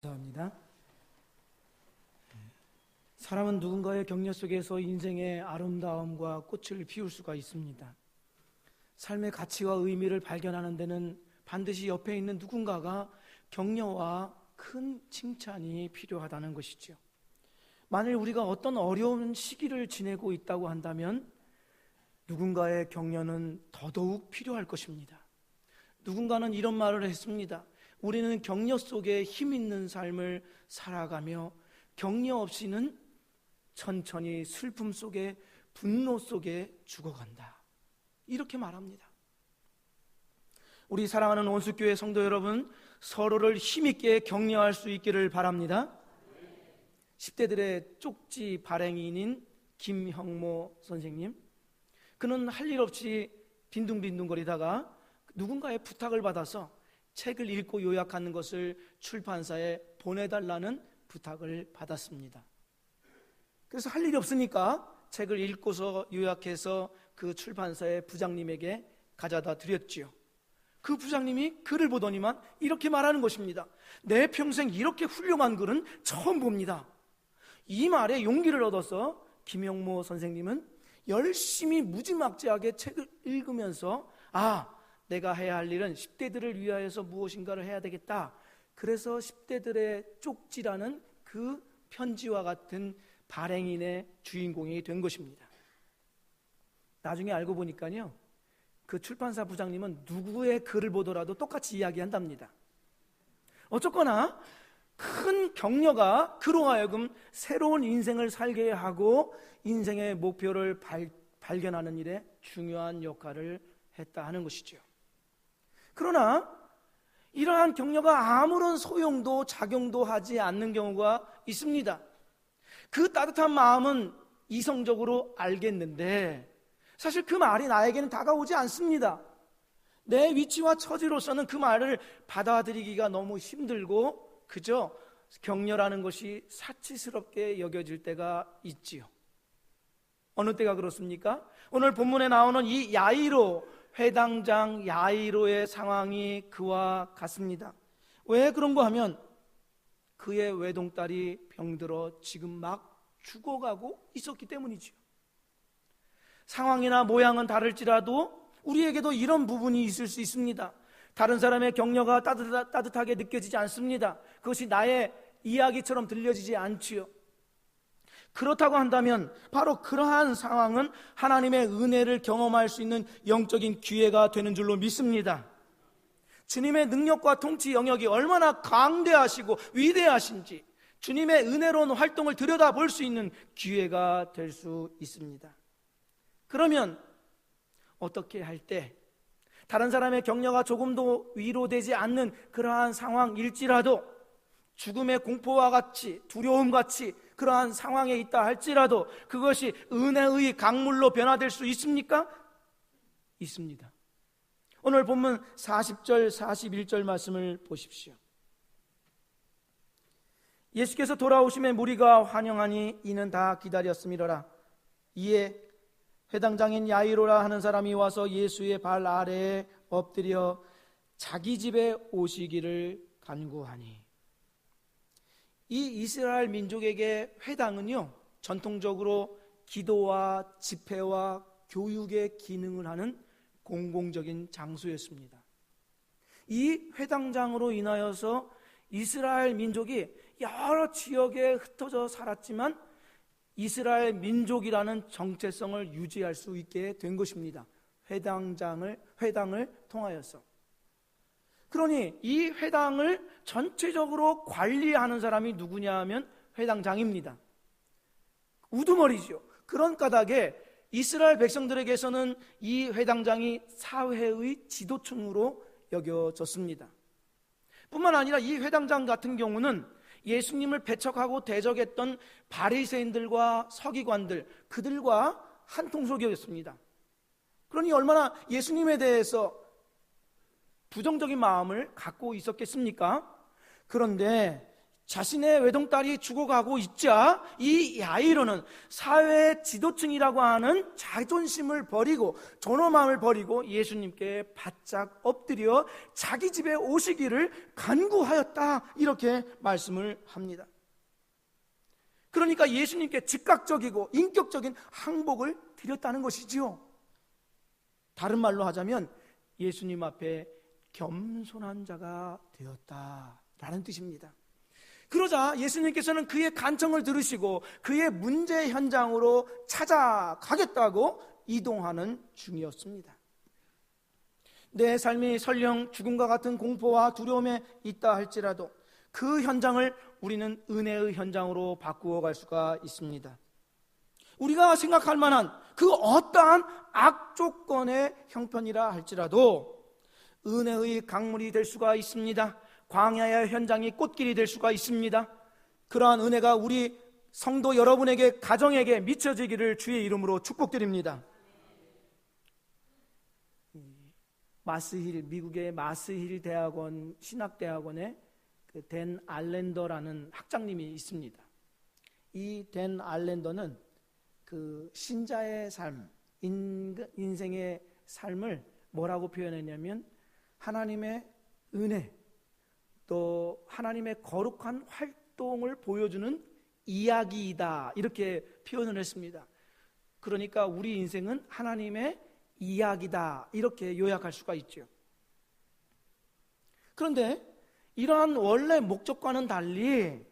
감사합니다. 사람은 누군가의 격려 속에서 인생의 아름다움과 꽃을 피울 수가 있습니다. 삶의 가치와 의미를 발견하는 데는 반드시 옆에 있는 누군가가 격려와 큰 칭찬이 필요하다는 것이죠. 만일 우리가 어떤 어려운 시기를 지내고 있다고 한다면 누군가의 격려는 더더욱 필요할 것입니다. 누군가는 이런 말을 했습니다. 우리는 격려 속에 힘 있는 삶을 살아가며 격려 없이는 천천히 슬픔 속에 분노 속에 죽어간다. 이렇게 말합니다. 우리 사랑하는 온수교회 성도 여러분, 서로를 힘있게 격려할 수 있기를 바랍니다. 10대들의 쪽지 발행인인 김형모 선생님, 그는 할 일 없이 빈둥빈둥거리다가 누군가의 부탁을 받아서 책을 읽고 요약하는 것을 출판사에 보내달라는 부탁을 받았습니다. 그래서 할 일이 없으니까 책을 읽고서 요약해서 그 출판사의 부장님에게 가져다 드렸지요. 그 부장님이 글을 보더니만 이렇게 말하는 것입니다. 내 평생 이렇게 훌륭한 글은 처음 봅니다. 이 말에 용기를 얻어서 김영모 선생님은 열심히 무지막지하게 책을 읽으면서 내가 해야 할 일은 10대들을 위하여서 무엇인가를 해야 되겠다. 그래서 10대들의 쪽지라는 그 편지와 같은 발행인의 주인공이 된 것입니다. 나중에 알고 보니까요, 그 출판사 부장님은 누구의 글을 보더라도 똑같이 이야기한답니다. 어쨌거나 큰 격려가 그로 하여금 새로운 인생을 살게 하고 인생의 목표를 발견하는 일에 중요한 역할을 했다 하는 것이죠. 그러나 이러한 격려가 아무런 소용도 작용도 하지 않는 경우가 있습니다. 그 따뜻한 마음은 이성적으로 알겠는데 사실 그 말이 나에게는 다가오지 않습니다. 내 위치와 처지로서는 그 말을 받아들이기가 너무 힘들고 그저 격려라는 것이 사치스럽게 여겨질 때가 있지요. 어느 때가 그렇습니까? 오늘 본문에 나오는 이 야이로, 회당장 야이로의 상황이 그와 같습니다. 왜 그런가 하면 그의 외동딸이 병들어 지금 막 죽어가고 있었기 때문이죠. 상황이나 모양은 다를지라도 우리에게도 이런 부분이 있을 수 있습니다. 다른 사람의 격려가 따뜻하게 느껴지지 않습니다. 그것이 나의 이야기처럼 들려지지 않지요. 그렇다고 한다면 바로 그러한 상황은 하나님의 은혜를 경험할 수 있는 영적인 기회가 되는 줄로 믿습니다. 주님의 능력과 통치 영역이 얼마나 강대하시고 위대하신지 주님의 은혜로운 활동을 들여다볼 수 있는 기회가 될 수 있습니다. 그러면 어떻게 할 때 다른 사람의 격려가 조금도 위로되지 않는 그러한 상황일지라도 죽음의 공포와 같이 두려움같이 그러한 상황에 있다 할지라도 그것이 은혜의 강물로 변화될 수 있습니까? 있습니다. 오늘 본문 40절 41절 말씀을 보십시오. 예수께서 돌아오심에 무리가 환영하니 이는 다 기다렸음이로라. 이에 회당장인 야이로라 하는 사람이 와서 예수의 발 아래에 엎드려 자기 집에 오시기를 간구하니. 이 이스라엘 민족에게 회당은요, 전통적으로 기도와 집회와 교육의 기능을 하는 공공적인 장소였습니다. 이 회당장으로 인하여서 이스라엘 민족이 여러 지역에 흩어져 살았지만 이스라엘 민족이라는 정체성을 유지할 수 있게 된 것입니다. 회당을 통하여서. 그러니 이 회당을 전체적으로 관리하는 사람이 누구냐 하면 회당장입니다. 우두머리죠. 그런 까닭에 이스라엘 백성들에게서는 이 회당장이 사회의 지도층으로 여겨졌습니다. 뿐만 아니라 이 회당장 같은 경우는 예수님을 배척하고 대적했던 바리새인들과 서기관들, 그들과 한 통속이었습니다. 그러니 얼마나 예수님에 대해서 부정적인 마음을 갖고 있었겠습니까? 그런데 자신의 외동딸이 죽어가고 있자 이 야이로는 사회 지도층이라고 하는 자존심을 버리고 존엄함을 버리고 예수님께 바짝 엎드려 자기 집에 오시기를 간구하였다, 이렇게 말씀을 합니다. 그러니까 예수님께 즉각적이고 인격적인 항복을 드렸다는 것이지요. 다른 말로 하자면 예수님 앞에 겸손한 자가 되었다라는 뜻입니다. 그러자 예수님께서는 그의 간청을 들으시고 그의 문제 현장으로 찾아가겠다고 이동하는 중이었습니다. 내 삶이 설령 죽음과 같은 공포와 두려움에 있다 할지라도 그 현장을 우리는 은혜의 현장으로 바꾸어 갈 수가 있습니다. 우리가 생각할 만한 그 어떠한 악조건의 형편이라 할지라도 은혜의 강물이 될 수가 있습니다. 광야의 현장이 꽃길이 될 수가 있습니다. 그러한 은혜가 우리 성도 여러분에게, 가정에게 미쳐지기를 주의 이름으로 축복드립니다. 마스힐, 미국의 마스힐 대학원, 신학대학원에 댄 알랜더라는 학장님이 있습니다. 이 댄 알랜더는 그 신자의 삶, 인생의 삶을 뭐라고 표현했냐면 하나님의 은혜, 또 하나님의 거룩한 활동을 보여주는 이야기이다, 이렇게 표현을 했습니다. 그러니까 우리 인생은 하나님의 이야기다, 이렇게 요약할 수가 있죠. 그런데 이러한 원래 목적과는 달리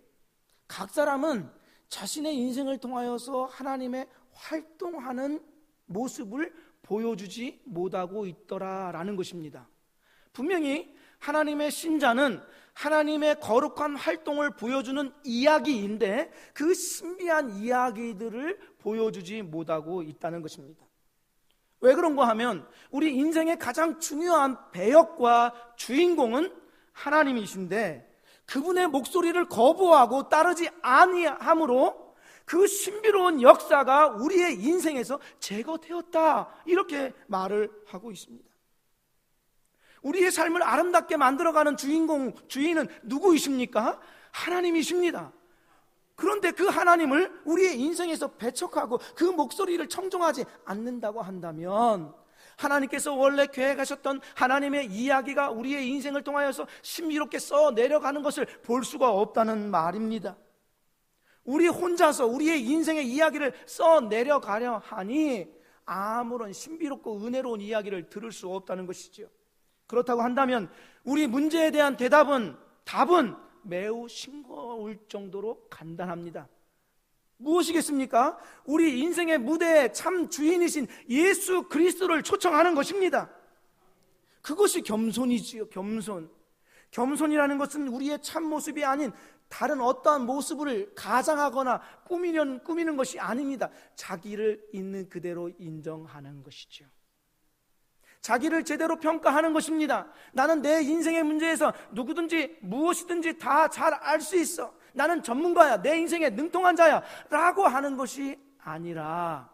각 사람은 자신의 인생을 통하여서 하나님의 활동하는 모습을 보여주지 못하고 있더라라는 것입니다. 분명히 하나님의 신자는 하나님의 거룩한 활동을 보여주는 이야기인데 그 신비한 이야기들을 보여주지 못하고 있다는 것입니다. 왜 그런가 하면 우리 인생의 가장 중요한 배역과 주인공은 하나님이신데 그분의 목소리를 거부하고 따르지 아니함으로 그 신비로운 역사가 우리의 인생에서 제거되었다, 이렇게 말을 하고 있습니다. 우리의 삶을 아름답게 만들어가는 주인은 누구이십니까? 하나님이십니다. 그런데 그 하나님을 우리의 인생에서 배척하고 그 목소리를 청종하지 않는다고 한다면 하나님께서 원래 계획하셨던 하나님의 이야기가 우리의 인생을 통하여서 신비롭게 써 내려가는 것을 볼 수가 없다는 말입니다. 우리 혼자서 우리의 인생의 이야기를 써 내려가려 하니 아무런 신비롭고 은혜로운 이야기를 들을 수 없다는 것이죠. 그렇다고 한다면 우리 문제에 대한 답은 매우 싱거울 정도로 간단합니다. 무엇이겠습니까? 우리 인생의 무대의 참 주인이신 예수 그리스도를 초청하는 것입니다. 그것이 겸손이지요. 겸손이라는 것은 우리의 참 모습이 아닌 다른 어떠한 모습을 가장하거나 꾸미는 것이 아닙니다. 자기를 있는 그대로 인정하는 것이죠. 자기를 제대로 평가하는 것입니다. 나는 내 인생의 문제에서 누구든지 무엇이든지 다 잘 알 수 있어. 나는 전문가야. 내 인생에 능통한 자야. 라고 하는 것이 아니라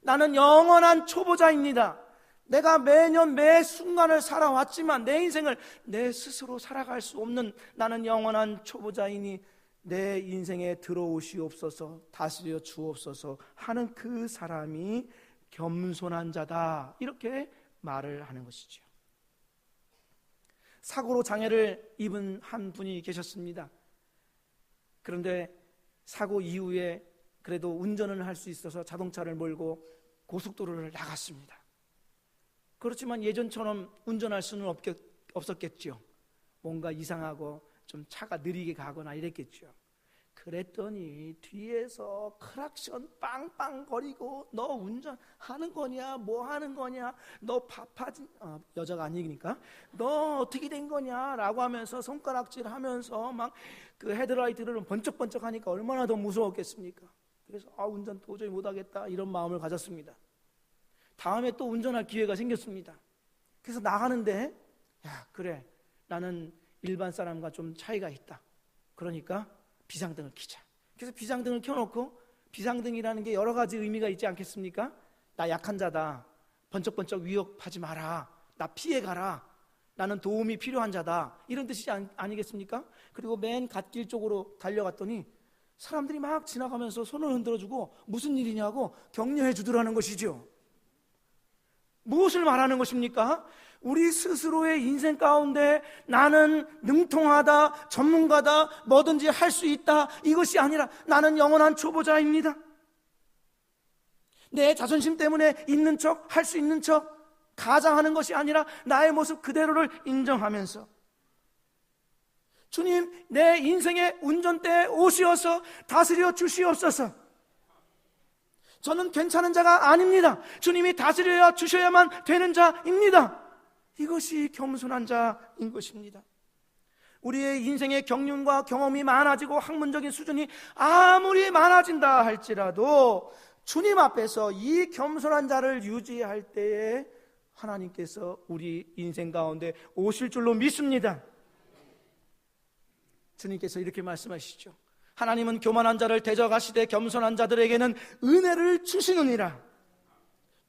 나는 영원한 초보자입니다. 내가 매년 매 순간을 살아왔지만 내 인생을 내 스스로 살아갈 수 없는 나는 영원한 초보자이니 내 인생에 들어오시옵소서, 다스려 주옵소서 하는 그 사람이 겸손한 자다, 이렇게 말을 하는 것이죠. 사고로 장애를 입은 한 분이 계셨습니다. 그런데 사고 이후에 그래도 운전을 할 수 있어서 자동차를 몰고 고속도로를 나갔습니다. 그렇지만 예전처럼 운전할 수는 없었겠죠. 뭔가 이상하고 좀 차가 느리게 가거나 이랬겠죠. 그랬더니 뒤에서 크락션 빵빵 거리고 너 운전하는 거냐, 뭐 하는 거냐, 너 바빠진 여자가 아니니까 너 어떻게 된 거냐 라고 하면서 손가락질 하면서 막 그 헤드라이트를 번쩍번쩍 하니까 얼마나 더 무서웠겠습니까? 그래서 운전 도저히 못하겠다, 이런 마음을 가졌습니다. 다음에 또 운전할 기회가 생겼습니다. 그래서 나가는데 그래, 나는 일반 사람과 좀 차이가 있다. 그러니까 비상등을 켜자. 그래서 비상등을 켜놓고, 비상등이라는 게 여러 가지 의미가 있지 않겠습니까? 나 약한 자다, 번쩍번쩍 위협하지 마라, 나 피해가라, 나는 도움이 필요한 자다, 이런 뜻이 아니겠습니까? 그리고 맨 갓길 쪽으로 달려갔더니 사람들이 막 지나가면서 손을 흔들어주고 무슨 일이냐고 격려해 주더라는 것이죠. 무엇을 말하는 것입니까? 우리 스스로의 인생 가운데 나는 능통하다, 전문가다, 뭐든지 할 수 있다, 이것이 아니라 나는 영원한 초보자입니다. 내 자존심 때문에 있는 척, 할 수 있는 척 가장하는 것이 아니라 나의 모습 그대로를 인정하면서, 주님, 내 인생의 운전대에 오시어서 다스려 주시옵소서. 저는 괜찮은 자가 아닙니다. 주님이 다스려 주셔야만 되는 자입니다. 이것이 겸손한 자인 것입니다. 우리의 인생의 경륜과 경험이 많아지고 학문적인 수준이 아무리 많아진다 할지라도 주님 앞에서 이 겸손한 자를 유지할 때에 하나님께서 우리 인생 가운데 오실 줄로 믿습니다. 주님께서 이렇게 말씀하시죠. 하나님은 교만한 자를 대적하시되 겸손한 자들에게는 은혜를 주시느니라.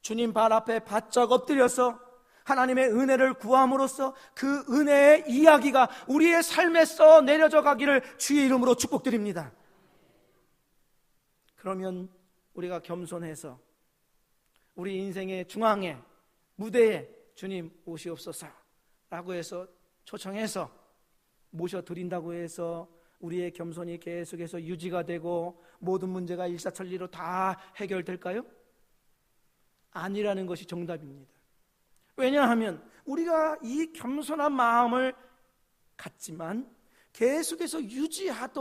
주님 발 앞에 바짝 엎드려서 하나님의 은혜를 구함으로써 그 은혜의 이야기가 우리의 삶에 써 내려져 가기를 주의 이름으로 축복드립니다. 그러면 우리가 겸손해서 우리 인생의 중앙에, 무대에 주님 오시옵소서 라고 해서 초청해서 모셔드린다고 해서 우리의 겸손이 계속해서 유지가 되고 모든 문제가 일사천리로 다 해결될까요? 아니라는 것이 정답입니다. 왜냐하면 우리가 이 겸손한 마음을 갖지만 계속해서 유지하지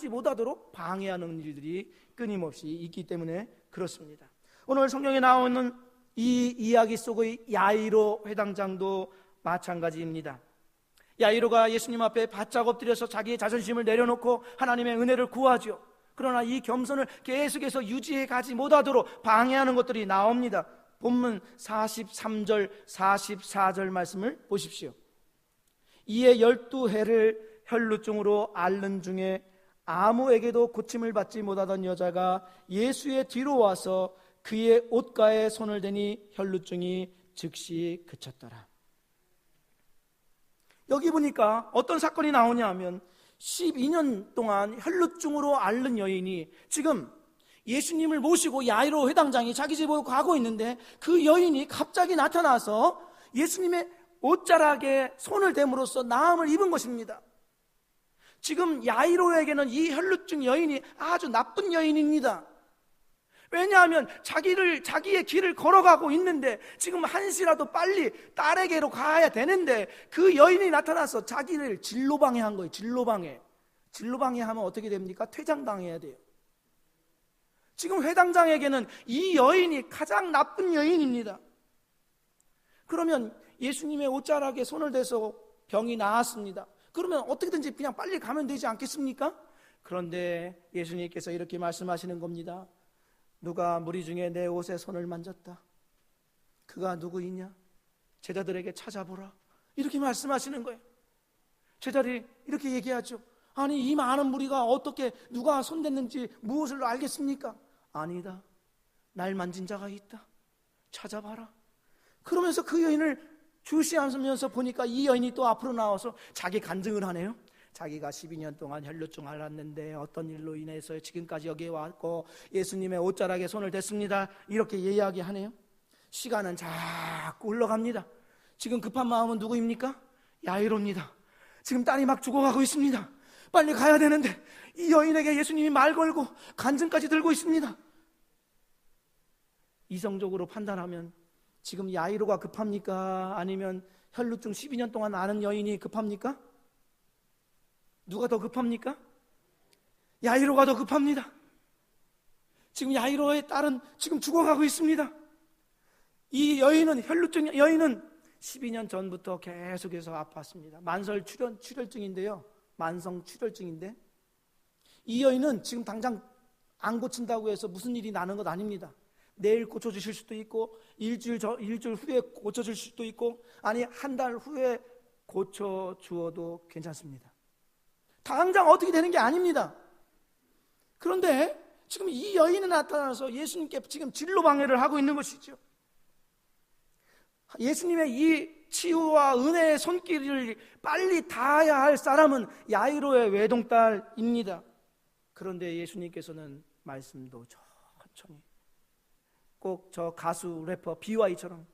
못하도록 방해하는 일들이 끊임없이 있기 때문에 그렇습니다. 오늘 성경에 나오는 이 이야기 속의 야이로 회당장도 마찬가지입니다. 야이로가 예수님 앞에 바짝 엎드려서 자기의 자존심을 내려놓고 하나님의 은혜를 구하죠. 그러나 이 겸손을 계속해서 유지해 가지 못하도록 방해하는 것들이 나옵니다. 본문 43절 44절 말씀을 보십시오. 이에 12해를 혈루증으로 앓는 중에 아무에게도 고침을 받지 못하던 여자가 예수의 뒤로 와서 그의 옷가에 손을 대니 혈루증이 즉시 그쳤더라. 여기 보니까 어떤 사건이 나오냐 하면 12년 동안 혈루증으로 앓는 여인이 지금 예수님을 모시고 야이로 회당장이 자기 집으로 가고 있는데 그 여인이 갑자기 나타나서 예수님의 옷자락에 손을 댐으로써 나음을 입은 것입니다. 지금 야이로에게는 이 혈루증 여인이 아주 나쁜 여인입니다. 왜냐하면 자기의 길을 걸어가고 있는데 지금 한시라도 빨리 딸에게로 가야 되는데 그 여인이 나타나서 자기를 진로방해한 거예요. 진로방해하면 어떻게 됩니까? 퇴장당해야 돼요. 지금 회당장에게는 이 여인이 가장 나쁜 여인입니다. 그러면 예수님의 옷자락에 손을 대서 병이 나았습니다. 그러면 어떻게든지 그냥 빨리 가면 되지 않겠습니까? 그런데 예수님께서 이렇게 말씀하시는 겁니다. 누가 무리 중에 내 옷에 손을 만졌다. 그가 누구이냐? 제자들에게 찾아보라. 이렇게 말씀하시는 거예요. 제자들이 이렇게 얘기하죠. 아니, 이 많은 무리가 어떻게 누가 손댔는지 무엇을 알겠습니까? 아니다. 날 만진 자가 있다. 찾아봐라. 그러면서 그 여인을 주시하면서 보니까 이 여인이 또 앞으로 나와서 자기 간증을 하네요. 자기가 12년 동안 혈루증 앓았는데 어떤 일로 인해서 지금까지 여기에 왔고 예수님의 옷자락에 손을 댔습니다. 이렇게 이야기하네요. 시간은 자꾸 흘러갑니다. 지금 급한 마음은 누구입니까? 야이로입니다. 지금 딸이 막 죽어가고 있습니다. 빨리 가야 되는데 이 여인에게 예수님이 말 걸고 간증까지 들고 있습니다. 이성적으로 판단하면 지금 야이로가 급합니까? 아니면 혈루증 12년 동안 앓은 여인이 급합니까? 누가 더 급합니까? 야이로가 더 급합니다. 지금 야이로의 딸은 지금 죽어가고 있습니다. 이 여인은, 혈루증 여인은 12년 전부터 계속해서 아팠습니다. 만성 출혈증인데요. 만성 출혈증인데 이 여인은 지금 당장 안 고친다고 해서 무슨 일이 나는 것 아닙니다. 내일 고쳐주실 수도 있고 일주일 후에 고쳐줄 수도 있고 아니 한 달 후에 고쳐주어도 괜찮습니다. 당장 어떻게 되는 게 아닙니다. 그런데 지금 이 여인이 나타나서 예수님께 지금 진로방해를 하고 있는 것이죠. 예수님의 이 치유와 은혜의 손길을 빨리 닿아야 할 사람은 야이로의 외동딸입니다. 그런데 예수님께서는 말씀도 천천히, 꼭 저 가수 래퍼 BY처럼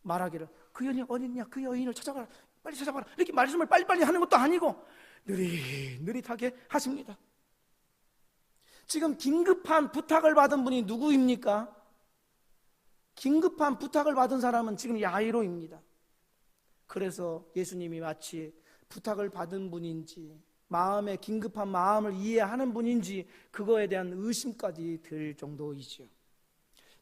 말하기를 그 여인이 어딨냐, 그 여인을 찾아가라, 빨리 찾아가라, 이렇게 말씀을 빨리빨리 하는 것도 아니고 느릿느릿하게 하십니다. 지금 긴급한 부탁을 받은 분이 누구입니까? 긴급한 부탁을 받은 사람은 지금 야이로입니다. 그래서 예수님이 마치 부탁을 받은 분인지, 마음의 긴급한 마음을 이해하는 분인지 그거에 대한 의심까지 들 정도이지요.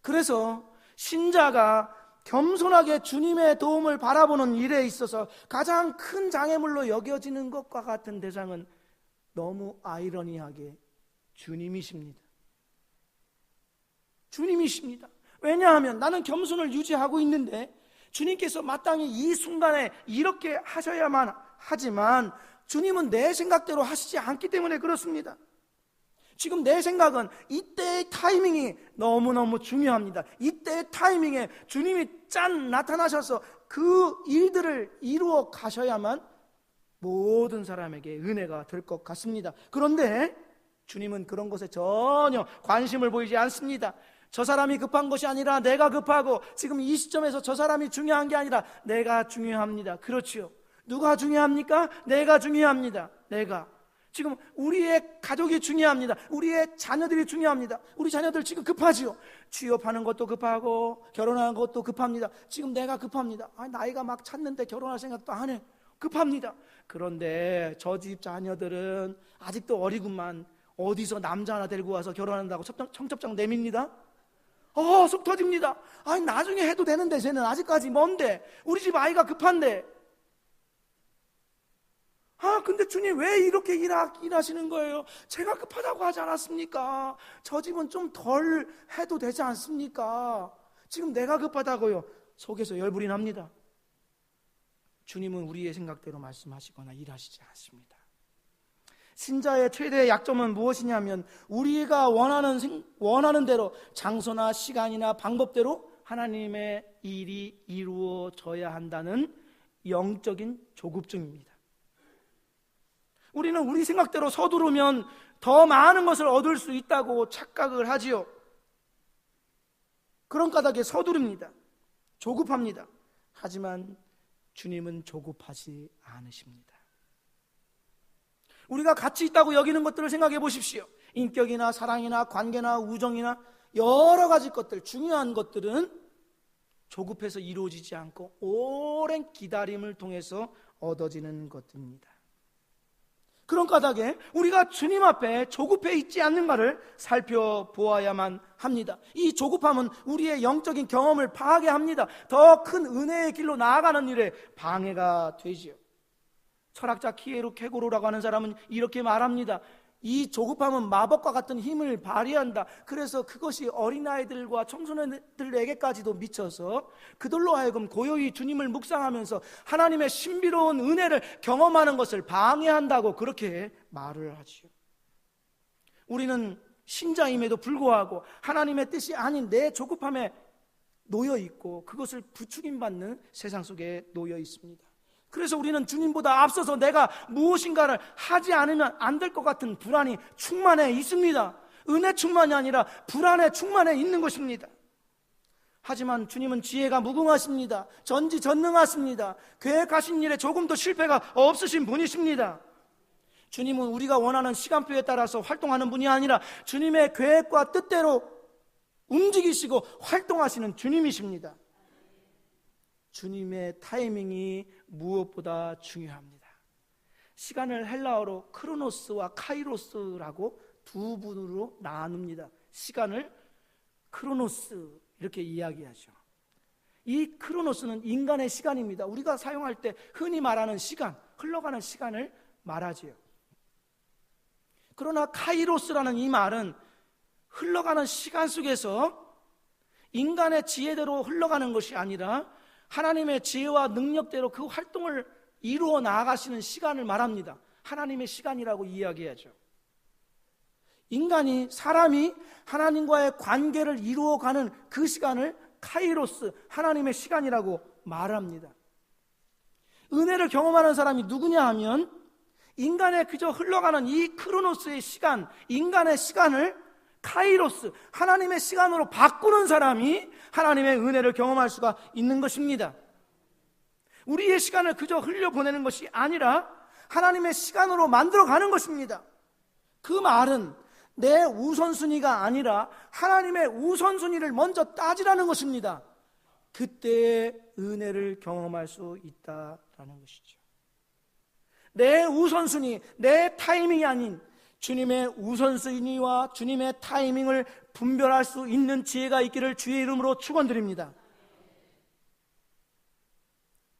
그래서 신자가 겸손하게 주님의 도움을 바라보는 일에 있어서 가장 큰 장애물로 여겨지는 것과 같은 대상은 너무 아이러니하게 주님이십니다. 주님이십니다. 왜냐하면 나는 겸손을 유지하고 있는데 주님께서 마땅히 이 순간에 이렇게 하셔야만 하지만 주님은 내 생각대로 하시지 않기 때문에 그렇습니다. 지금 내 생각은 이때의 타이밍이 너무너무 중요합니다. 이때의 타이밍에 주님이 짠 나타나셔서 그 일들을 이루어 가셔야만 모든 사람에게 은혜가 될 것 같습니다. 그런데 주님은 그런 것에 전혀 관심을 보이지 않습니다. 저 사람이 급한 것이 아니라 내가 급하고, 지금 이 시점에서 저 사람이 중요한 게 아니라 내가 중요합니다. 그렇지요. 누가 중요합니까? 내가 중요합니다. 내가. 지금 우리의 가족이 중요합니다. 우리의 자녀들이 중요합니다. 우리 자녀들 지금 급하지요. 취업하는 것도 급하고 결혼하는 것도 급합니다. 지금 내가 급합니다. 나이가 막 찼는데 결혼할 생각도 안 해. 급합니다. 그런데 저 집 자녀들은 아직도 어리구만. 어디서 남자 하나 데리고 와서 결혼한다고 청첩장 내밉니다. 속 터집니다. 나중에 해도 되는데 쟤는 아직까지 먼데, 우리 집 아이가 급한데. 근데 주님 왜 이렇게 일하시는 거예요? 제가 급하다고 하지 않았습니까? 저 집은 좀 덜 해도 되지 않습니까? 지금 내가 급하다고요. 속에서 열불이 납니다. 주님은 우리의 생각대로 말씀하시거나 일하시지 않습니다. 신자의 최대의 약점은 무엇이냐면 우리가 원하는 대로 장소나 시간이나 방법대로 하나님의 일이 이루어져야 한다는 영적인 조급증입니다. 우리는 우리 생각대로 서두르면 더 많은 것을 얻을 수 있다고 착각을 하지요. 그런 까닭에 서두릅니다. 조급합니다. 하지만 주님은 조급하지 않으십니다. 우리가 가치 있다고 여기는 것들을 생각해 보십시오. 인격이나 사랑이나 관계나 우정이나 여러 가지 것들, 중요한 것들은 조급해서 이루어지지 않고 오랜 기다림을 통해서 얻어지는 것입니다. 그런 까닭에 우리가 주님 앞에 조급해 있지 않는가를 살펴보아야만 합니다. 이 조급함은 우리의 영적인 경험을 파괴합니다. 더 큰 은혜의 길로 나아가는 일에 방해가 되지요. 철학자 키에루 케고로라고 하는 사람은 이렇게 말합니다. 이 조급함은 마법과 같은 힘을 발휘한다. 그래서 그것이 어린아이들과 청소년들에게까지도 미쳐서 그들로 하여금 고요히 주님을 묵상하면서 하나님의 신비로운 은혜를 경험하는 것을 방해한다고 그렇게 말을 하지요. 우리는 신자임에도 불구하고 하나님의 뜻이 아닌 내 조급함에 놓여 있고 그것을 부추김받는 세상 속에 놓여 있습니다. 그래서 우리는 주님보다 앞서서 내가 무엇인가를 하지 않으면 안 될 것 같은 불안이 충만해 있습니다. 은혜 충만이 아니라 불안에 충만해 있는 것입니다. 하지만 주님은 지혜가 무궁하십니다. 전지전능하십니다. 계획하신 일에 조금도 실패가 없으신 분이십니다. 주님은 우리가 원하는 시간표에 따라서 활동하는 분이 아니라 주님의 계획과 뜻대로 움직이시고 활동하시는 주님이십니다. 주님의 타이밍이 무엇보다 중요합니다. 시간을 헬라어로 크로노스와 카이로스라고 두 분으로 나눕니다. 시간을 크로노스 이렇게 이야기하죠. 이 크로노스는 인간의 시간입니다. 우리가 사용할 때 흔히 말하는 시간, 흘러가는 시간을 말하지요. 그러나 카이로스라는 이 말은 흘러가는 시간 속에서 인간의 지혜대로 흘러가는 것이 아니라 하나님의 지혜와 능력대로 그 활동을 이루어 나아가시는 시간을 말합니다. 하나님의 시간이라고 이야기하죠. 사람이 하나님과의 관계를 이루어가는 그 시간을 카이로스, 하나님의 시간이라고 말합니다. 은혜를 경험하는 사람이 누구냐 하면 인간의 그저 흘러가는 이 크로노스의 시간, 인간의 시간을 카이로스, 하나님의 시간으로 바꾸는 사람이 하나님의 은혜를 경험할 수가 있는 것입니다. 우리의 시간을 그저 흘려보내는 것이 아니라 하나님의 시간으로 만들어가는 것입니다. 그 말은 내 우선순위가 아니라 하나님의 우선순위를 먼저 따지라는 것입니다. 그때의 은혜를 경험할 수 있다라는 것이죠. 내 우선순위, 내 타이밍이 아닌 주님의 우선순위와 주님의 타이밍을 분별할 수 있는 지혜가 있기를 주의 이름으로 축원드립니다.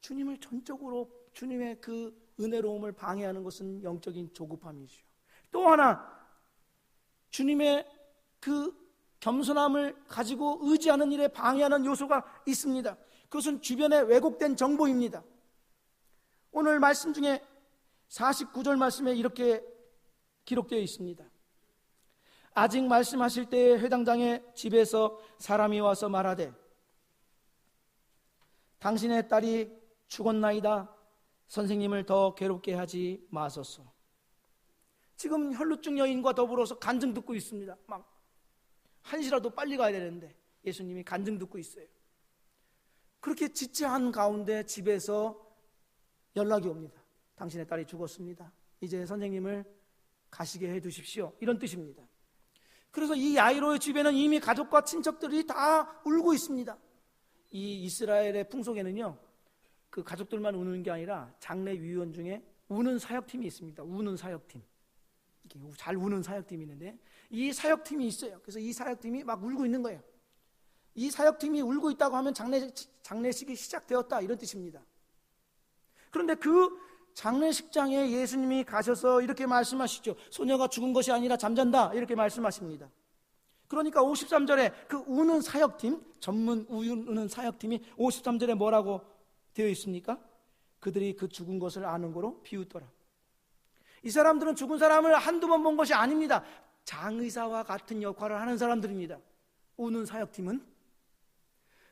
주님을 전적으로, 주님의 그 은혜로움을 방해하는 것은 영적인 조급함이죠. 또 하나, 주님의 그 겸손함을 가지고 의지하는 일에 방해하는 요소가 있습니다. 그것은 주변에 왜곡된 정보입니다. 오늘 말씀 중에 49절 말씀에 이렇게 기록되어 있습니다. 아직 말씀하실 때에 회당장의 집에서 사람이 와서 말하되 당신의 딸이 죽었나이다. 선생님을 더 괴롭게 하지 마소서. 지금 혈루증 여인과 더불어서 간증 듣고 있습니다. 막 1시라도 빨리 가야 되는데 예수님이 간증 듣고 있어요. 그렇게 지체한 가운데 집에서 연락이 옵니다. 당신의 딸이 죽었습니다. 이제 선생님을 가시게 해두십시오. 이런 뜻입니다. 그래서 이 야이로의 집에는 이미 가족과 친척들이 다 울고 있습니다. 이 이스라엘의 풍속에는요, 그 가족들만 우는 게 아니라 장례 위원 중에 우는 사역팀이 있습니다. 우는 사역팀, 잘 우는 사역팀이 있는데 이 사역팀이 있어요. 그래서 이 사역팀이 막 울고 있는 거예요. 이 사역팀이 울고 있다고 하면 장례식이 시작되었다, 이런 뜻입니다. 그런데 그 장례식장에 예수님이 가셔서 이렇게 말씀하시죠. 소녀가 죽은 것이 아니라 잠잔다, 이렇게 말씀하십니다. 그러니까 53절에 그 우는 사역팀, 전문 우는 사역팀이 53절에 뭐라고 되어 있습니까? 그들이 그 죽은 것을 아는 거로 비웃더라. 이 사람들은 죽은 사람을 한두 번 본 것이 아닙니다. 장의사와 같은 역할을 하는 사람들입니다. 우는 사역팀은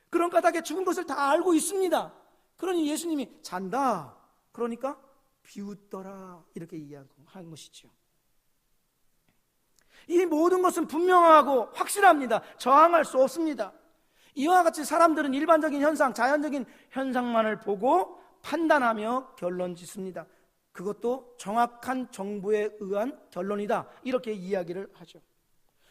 그런 까닭에 죽은 것을 다 알고 있습니다. 그러니 예수님이 잔다, 그러니까 비웃더라, 이렇게 이야기한 것이죠. 이 모든 것은 분명하고 확실합니다. 저항할 수 없습니다. 이와 같이 사람들은 일반적인 현상, 자연적인 현상만을 보고 판단하며 결론 짓습니다. 그것도 정확한 정보에 의한 결론이다, 이렇게 이야기를 하죠.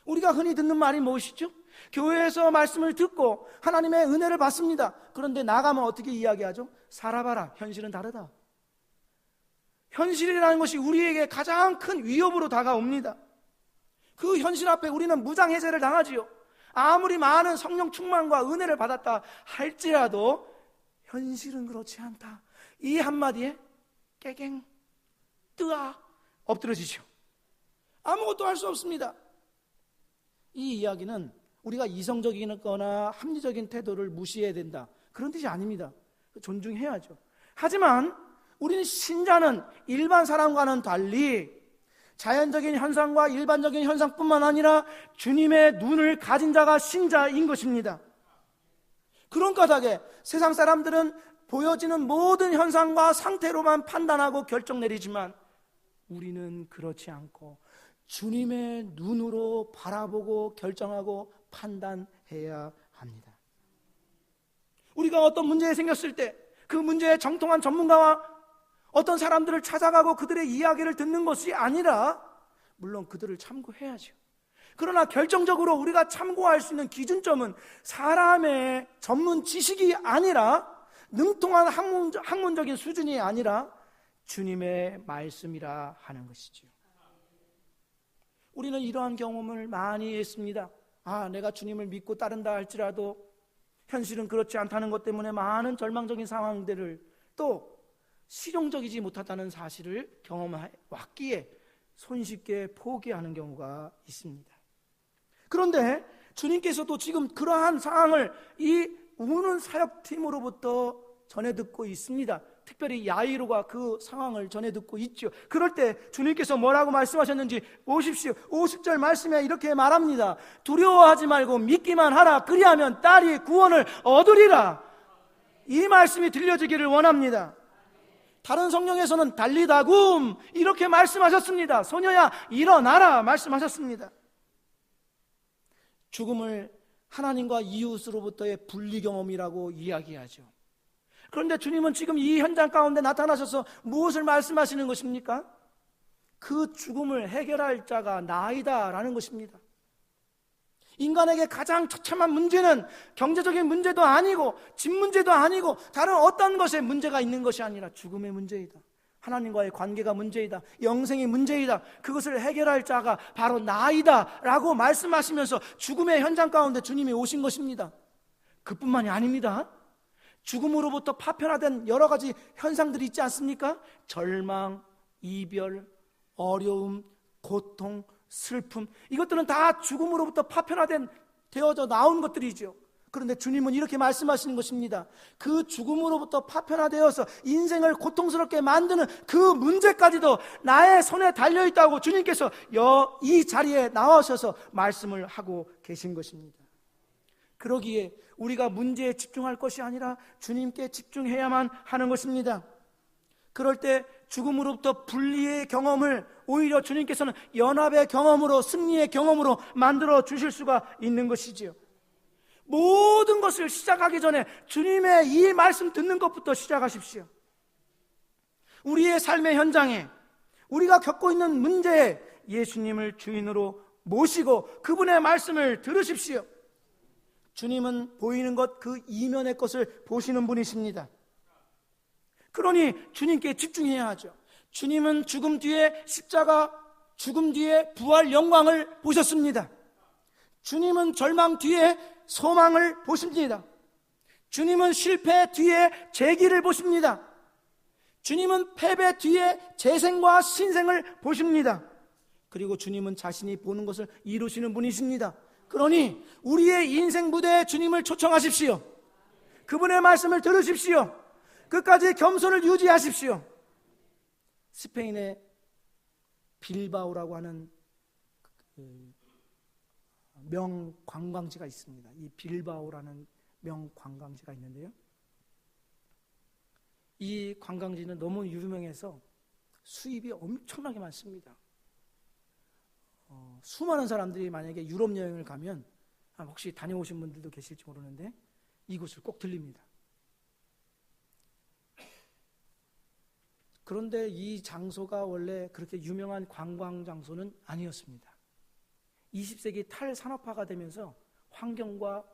우리가 흔히 듣는 말이 무엇이죠? 교회에서 말씀을 듣고 하나님의 은혜를 받습니다. 그런데 나가면 어떻게 이야기하죠? 살아봐라, 현실은 다르다. 현실이라는 것이 우리에게 가장 큰 위협으로 다가옵니다. 그 현실 앞에 우리는 무장해제를 당하지요. 아무리 많은 성령 충만과 은혜를 받았다 할지라도 현실은 그렇지 않다, 이 한마디에 깨갱, 뜨아, 엎드러지죠. 아무것도 할 수 없습니다. 이 이야기는 우리가 이성적이거나 합리적인 태도를 무시해야 된다, 그런 뜻이 아닙니다. 존중해야죠. 하지만 우리는 신자는 일반 사람과는 달리 자연적인 현상과 일반적인 현상뿐만 아니라 주님의 눈을 가진 자가 신자인 것입니다. 그런 까닭에 세상 사람들은 보여지는 모든 현상과 상태로만 판단하고 결정 내리지만 우리는 그렇지 않고 주님의 눈으로 바라보고 결정하고 판단해야 합니다. 우리가 어떤 문제에 생겼을 때 그 문제에 정통한 전문가와 어떤 사람들을 찾아가고 그들의 이야기를 듣는 것이 아니라, 물론 그들을 참고해야죠. 그러나 결정적으로 우리가 참고할 수 있는 기준점은 사람의 전문 지식이 아니라, 능통한 학문적인 수준이 아니라 주님의 말씀이라 하는 것이죠. 우리는 이러한 경험을 많이 했습니다. 내가 주님을 믿고 따른다 할지라도 현실은 그렇지 않다는 것 때문에 많은 절망적인 상황들을, 또 실용적이지 못하다는 사실을 경험해왔기에 손쉽게 포기하는 경우가 있습니다. 그런데 주님께서도 지금 그러한 상황을 이 우는 사역팀으로부터 전해 듣고 있습니다. 특별히 야이로가 그 상황을 전해 듣고 있죠. 그럴 때 주님께서 뭐라고 말씀하셨는지 보십시오. 50절 말씀에 이렇게 말합니다. 두려워하지 말고 믿기만 하라. 그리하면 딸이 구원을 얻으리라. 이 말씀이 들려지기를 원합니다. 다른 성경에서는 달리다굼 이렇게 말씀하셨습니다. 소녀야 일어나라 말씀하셨습니다. 죽음을 하나님과 이웃으로부터의 분리 경험이라고 이야기하죠. 그런데 주님은 지금 이 현장 가운데 나타나셔서 무엇을 말씀하시는 것입니까? 그 죽음을 해결할 자가 나이다 라는 것입니다. 인간에게 가장 처참한 문제는 경제적인 문제도 아니고 집 문제도 아니고 다른 어떤 것에 문제가 있는 것이 아니라 죽음의 문제이다. 하나님과의 관계가 문제이다. 영생의 문제이다. 그것을 해결할 자가 바로 나이다 라고 말씀하시면서 죽음의 현장 가운데 주님이 오신 것입니다. 그뿐만이 아닙니다. 죽음으로부터 파편화된 여러 가지 현상들이 있지 않습니까? 절망, 이별, 어려움, 고통, 슬픔, 이것들은 다 죽음으로부터 파편화된 되어져 나온 것들이죠. 그런데 주님은 이렇게 말씀하시는 것입니다. 그 죽음으로부터 파편화되어서 인생을 고통스럽게 만드는 그 문제까지도 나의 손에 달려있다고 주님께서 이 자리에 나오셔서 말씀을 하고 계신 것입니다. 그러기에 우리가 문제에 집중할 것이 아니라 주님께 집중해야만 하는 것입니다. 그럴 때 죽음으로부터 분리의 경험을 오히려 주님께서는 연합의 경험으로, 승리의 경험으로 만들어 주실 수가 있는 것이지요. 모든 것을 시작하기 전에 주님의 이 말씀 듣는 것부터 시작하십시오. 우리의 삶의 현장에, 우리가 겪고 있는 문제에 예수님을 주인으로 모시고 그분의 말씀을 들으십시오. 주님은 보이는 것 그 이면의 것을 보시는 분이십니다. 그러니 주님께 집중해야 하죠. 주님은 죽음 뒤에 십자가, 죽음 뒤에 부활 영광을 보셨습니다. 주님은 절망 뒤에 소망을 보십니다. 주님은 실패 뒤에 재기를 보십니다. 주님은 패배 뒤에 재생과 신생을 보십니다. 그리고 주님은 자신이 보는 것을 이루시는 분이십니다. 그러니 우리의 인생 무대에 주님을 초청하십시오. 그분의 말씀을 들으십시오. 끝까지 겸손을 유지하십시오. 스페인의 빌바오라고 하는 명관광지가 있습니다. 이 빌바오라는 명관광지가 있는데요, 이 관광지는 너무 유명해서 수입이 엄청나게 많습니다. 수많은 사람들이 만약에 유럽 여행을 가면, 혹시 다녀오신 분들도 계실지 모르는데 이곳을 꼭 들립니다. 그런데 이 장소가 원래 그렇게 유명한 관광 장소는 아니었습니다. 20세기 탈산업화가 되면서 환경과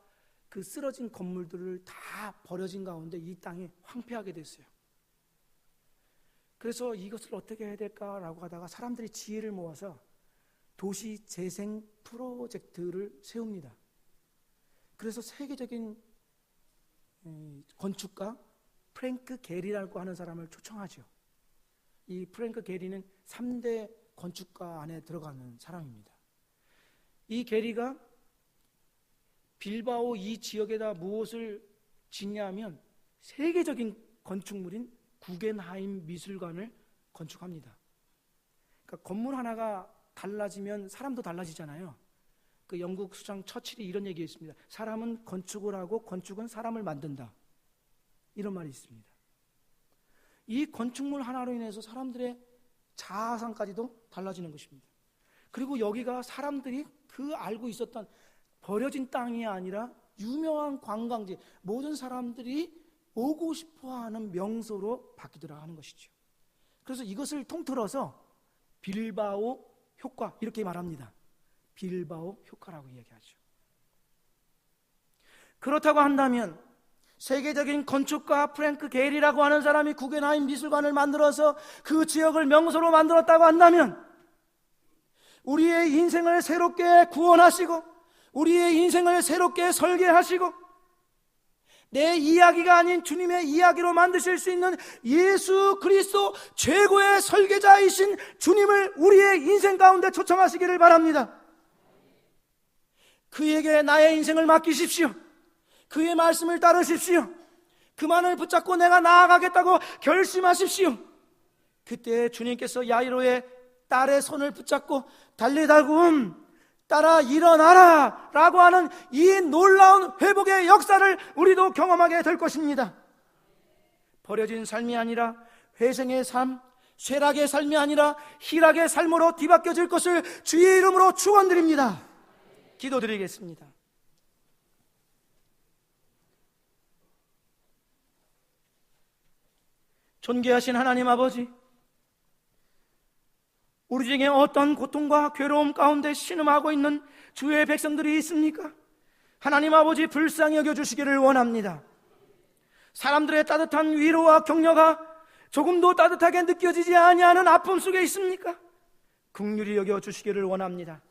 그 쓰러진 건물들을 다 버려진 가운데 이 땅이 황폐하게 됐어요. 그래서 이것을 어떻게 해야 될까라고 하다가 사람들이 지혜를 모아서 도시 재생 프로젝트를 세웁니다. 그래서 세계적인 건축가 프랭크 게리라고 하는 사람을 초청하죠. 이 프랭크 게리는 3대 건축가 안에 들어가는 사람입니다. 이 게리가 빌바오 이 지역에다 무엇을 짓냐면 세계적인 건축물인 구겐하임 미술관을 건축합니다. 그러니까 건물 하나가 달라지면 사람도 달라지잖아요. 그 영국 수장 처칠이 이런 얘기했습니다. 사람은 건축을 하고 건축은 사람을 만든다. 이런 말이 있습니다. 이 건축물 하나로 인해서 사람들의 자아상까지도 달라지는 것입니다. 그리고 여기가 사람들이 그 알고 있었던 버려진 땅이 아니라 유명한 관광지, 모든 사람들이 오고 싶어하는 명소로 바뀌더라 하는 것이죠. 그래서 이것을 통틀어서 빌바오 효과 이렇게 말합니다. 빌바오 효과라고 이야기하죠. 그렇다고 한다면 세계적인 건축가 프랭크 게리라고 하는 사람이 구겐하임 미술관을 만들어서 그 지역을 명소로 만들었다고 한다면 우리의 인생을 새롭게 구원하시고 우리의 인생을 새롭게 설계하시고 내 이야기가 아닌 주님의 이야기로 만드실 수 있는 예수 그리스도 최고의 설계자이신 주님을 우리의 인생 가운데 초청하시기를 바랍니다. 그에게 나의 인생을 맡기십시오. 그의 말씀을 따르십시오. 그만을 붙잡고 내가 나아가겠다고 결심하십시오. 그때 주님께서 야이로의 딸의 손을 붙잡고 달리다굼 딸아 일어나라 라고 하는 이 놀라운 회복의 역사를 우리도 경험하게 될 것입니다. 버려진 삶이 아니라 회생의 삶, 쇠락의 삶이 아니라 희락의 삶으로 뒤바뀌어질 것을 주의 이름으로 축원드립니다. 기도드리겠습니다. 존귀하신 하나님 아버지, 우리 중에 어떤 고통과 괴로움 가운데 신음하고 있는 주의 백성들이 있습니까? 하나님 아버지 불쌍히 여겨주시기를 원합니다. 사람들의 따뜻한 위로와 격려가 조금도 따뜻하게 느껴지지 아니하는 아픔 속에 있습니까? 긍휼히 여겨주시기를 원합니다.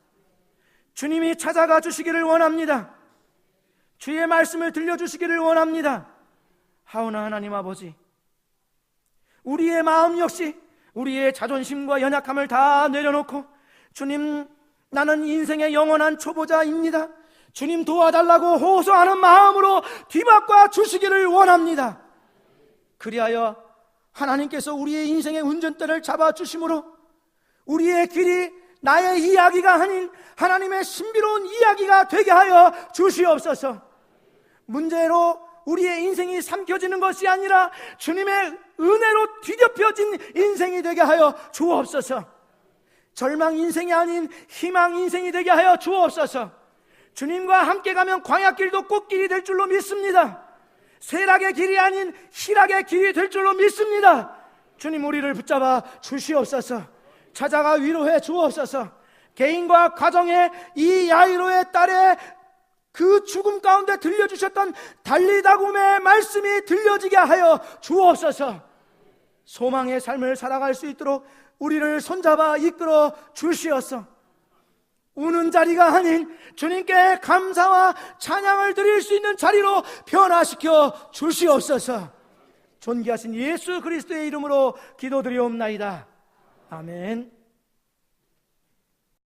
주님이 찾아가 주시기를 원합니다. 주의 말씀을 들려주시기를 원합니다. 하오나 하나님 아버지, 우리의 마음 역시 우리의 자존심과 연약함을 다 내려놓고 주님, 나는 인생의 영원한 초보자입니다, 주님 도와달라고 호소하는 마음으로 뒤바꿔 주시기를 원합니다. 그리하여 하나님께서 우리의 인생의 운전대를 잡아주심으로 우리의 길이 나의 이야기가 아닌 하나님의 신비로운 이야기가 되게 하여 주시옵소서. 문제로 우리의 인생이 삼켜지는 것이 아니라 주님의 은혜로 뒤덮여진 인생이 되게 하여 주옵소서. 절망 인생이 아닌 희망 인생이 되게 하여 주옵소서. 주님과 함께 가면 광야길도 꽃길이 될 줄로 믿습니다. 쇠락의 길이 아닌 희락의 길이 될 줄로 믿습니다. 주님, 우리를 붙잡아 주시옵소서. 찾아가 위로해 주옵소서. 개인과 가정의 이 야이로의 딸의 그 죽음 가운데 들려주셨던 달리다굼의 말씀이 들려지게 하여 주옵소서. 소망의 삶을 살아갈 수 있도록 우리를 손잡아 이끌어 주시옵소서. 우는 자리가 아닌 주님께 감사와 찬양을 드릴 수 있는 자리로 변화시켜 주시옵소서. 존귀하신 예수 그리스도의 이름으로 기도드리옵나이다. 아멘.